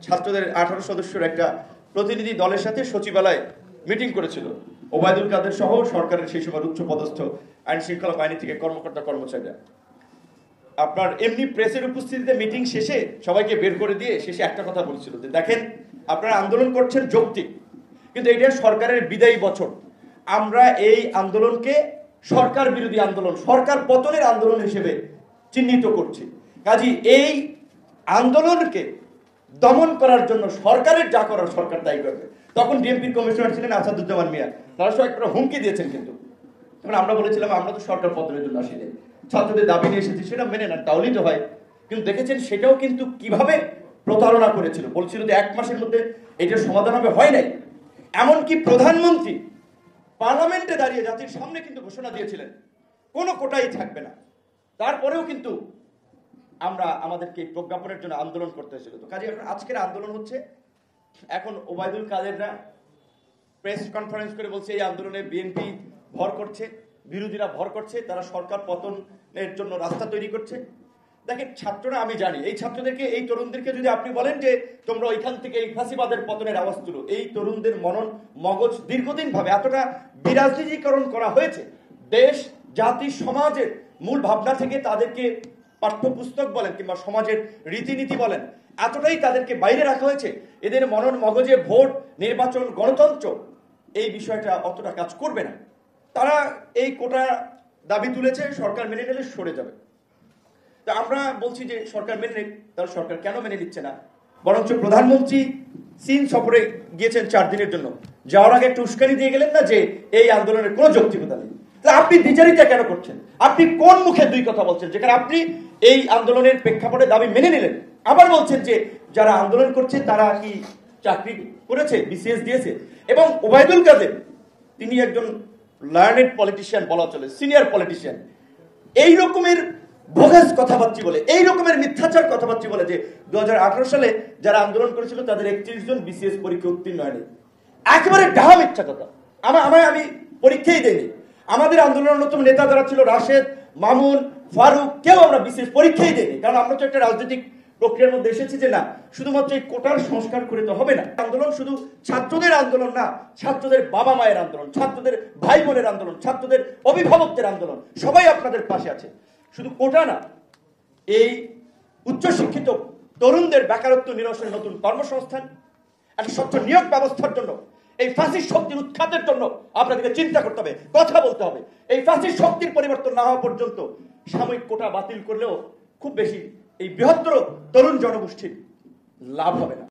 ছাত্রদের 18 সদস্যের একটা প্রতিনিধি দলের সাথে সচিবালয়ে মিটিং করেছিল ওবায়দুল কাদের সহ সরকারের সেই সময় উচ্চ পদস্থ আইন শৃঙ্খলা বাহিনী থেকে কর্মকর্তা কর্মচারীরা। আপনার এমনি প্রেসের উপস্থিতিতে মিটিং শেষে সবাইকে বের করে দিয়ে শেষে একটা কথা বলছিল যে দেখেন, আপনারা আন্দোলন করছেন যৌক্তিক, কিন্তু এটা সরকারের বিদায়ী বছর। আমরা এই আন্দোলনকে সরকার বিরোধী আন্দোলন, সরকার পতনের আন্দোলন হিসেবে চিহ্নিত করছি। কাজী এই আন্দোলনকে দমন করার জন্য সরকারের যা করার সরকার তাই করবে। তখন ডিএমপির কমিশনার ছিলেন আসাদুজ্জামান মিয়া, তারা সব একটা হুমকি দিয়েছেন। কিন্তু তখন আমরা বলেছিলাম আমরা তো সরকার পতনের জন্য আসিনি, ছাত্রদের দাবি নিয়ে এসেছি, সেটা মেনে নেন, তাহলেই তো হয়। কিন্তু দেখেছেন সেটাও কিন্তু কিভাবে প্রতারণা করেছিল। বলছিল যে 1 মাসের মধ্যে এটার সমাধান হবে, হয় নাই। এমনকি প্রধানমন্ত্রী পার্লামেন্টে দাঁড়িয়ে জাতির সামনে কিন্তু ঘোষণা দিয়েছিলেন কোনো কোটাই থাকবে না। তারপরেও কিন্তু আমরা আমাদেরকে প্রজ্ঞাপনের জন্য আন্দোলন করতে হয়েছিল। তো কাজে আজকের আন্দোলন হচ্ছে, এখন ওবায়দুল কাদেররা প্রেস কনফারেন্স করে বলছে এই আন্দোলনে বিএনপি ভর করছে, বিরোধীরা ভর করছে, তারা সরকার পতনের জন্য রাস্তা তৈরি করছে। দেখেন ছাত্ররা, আমি জানি এই ছাত্রদেরকে, এই তরুণদেরকে যদি আপনি বলেন যে তোমরা ওইখান থেকে এই ফাঁসিবাদের পতনের আওয়াজ তুলো, এই তরুণদের মনন মগজ দীর্ঘদিন ভাবে এতটা বিরাজনীতিকরণ করা হয়েছে, দেশ জাতি সমাজের মূল ভাবনা থেকে তাদেরকে পাঠ্যপুস্তক বলেন কিংবা সমাজের রীতিনীতি বলেন, এতটাই তাদেরকে বাইরে রাখা হয়েছে। এদের মনন মগজে ভোট, নির্বাচন, গণতন্ত্র এই বিষয়টা অতটা কাজ করবে না। তারা এই কোটা দাবি তুলেছে, সরকার মেনে নিলে সরে যাবে। তা আমরা বলছি যে সরকার মেনে নেই, তাহলে সরকার কেন মেনে নিচ্ছে না? বরঞ্চ প্রধানমন্ত্রী চীন সফরে গিয়েছেন 4 দিনের জন্য, যাওয়ার আগে একটু উস্কানি দিয়ে গেলেন না যে এই আন্দোলনের কোনো যৌক্তিকতা নেই। আপনি দ্বিচারিতা কেন করছেন? আপনি কোন মুখে দুই কথা বলছেন? যেখানে আপনি এই আন্দোলনের প্রেক্ষাপটে দাবি মেনে নিলেন, আবার বলছেন যে যারা আন্দোলন করছে তারা কি চাকরি করেছে, বিসিএস দিয়েছে। এবং ওবায়দুল কাদের তিনি একজন লার্নেড পলিটিশিয়ান, বলা চলে সিনিয়র পলিটিশিয়ান, এই রকমের ভোগাস কথাবার্তা বলে, এই রকমের মিথ্যাচার কথাবার্তা বলে যে 2018 সালে যারা আন্দোলন করেছিল তাদের 31 জন বিসিএস পরীক্ষা উত্তীর্ণ হয়নি। একেবারে ডাহা মিথ্যা কথা। আমি পরীক্ষাই দেয়নি। আমাদের আন্দোলনের নতুন নেতা যারা ছিল, রাশেদ, মামুন, ফারুক, কেউ আমরা বিশেষ পরীক্ষাই দেয়নি। কারণ আমরা তো একটা রাজনৈতিক প্রক্রিয়ার মধ্যে এসেছি যে না, শুধুমাত্র এই কোটার সংস্কার করে তো হবে না। আন্দোলন শুধু ছাত্রদের আন্দোলন না, ছাত্রদের বাবা মায়ের আন্দোলন, ছাত্রদের ভাই বোনের আন্দোলন, ছাত্রদের অভিভাবকদের আন্দোলন। সবাই আপনাদের পাশে আছে। শুধু কোটা না, এই উচ্চশিক্ষিত তরুণদের বেকারত্ব নিরসনের নতুন কর্মসংস্থান, একটা স্বচ্ছ নিয়োগ ব্যবস্থার জন্য, এই ফাঁসির শক্তির উৎখাতের জন্য আপনাদেরকে চিন্তা করতে হবে, কথা বলতে হবে। এই ফাঁসির শক্তির পরিবর্তন না হওয়া পর্যন্ত সাময়িক কোটা বাতিল করলেও খুব বেশি এই বৃহত্তর তরুণ জনগোষ্ঠীর লাভ হবে না।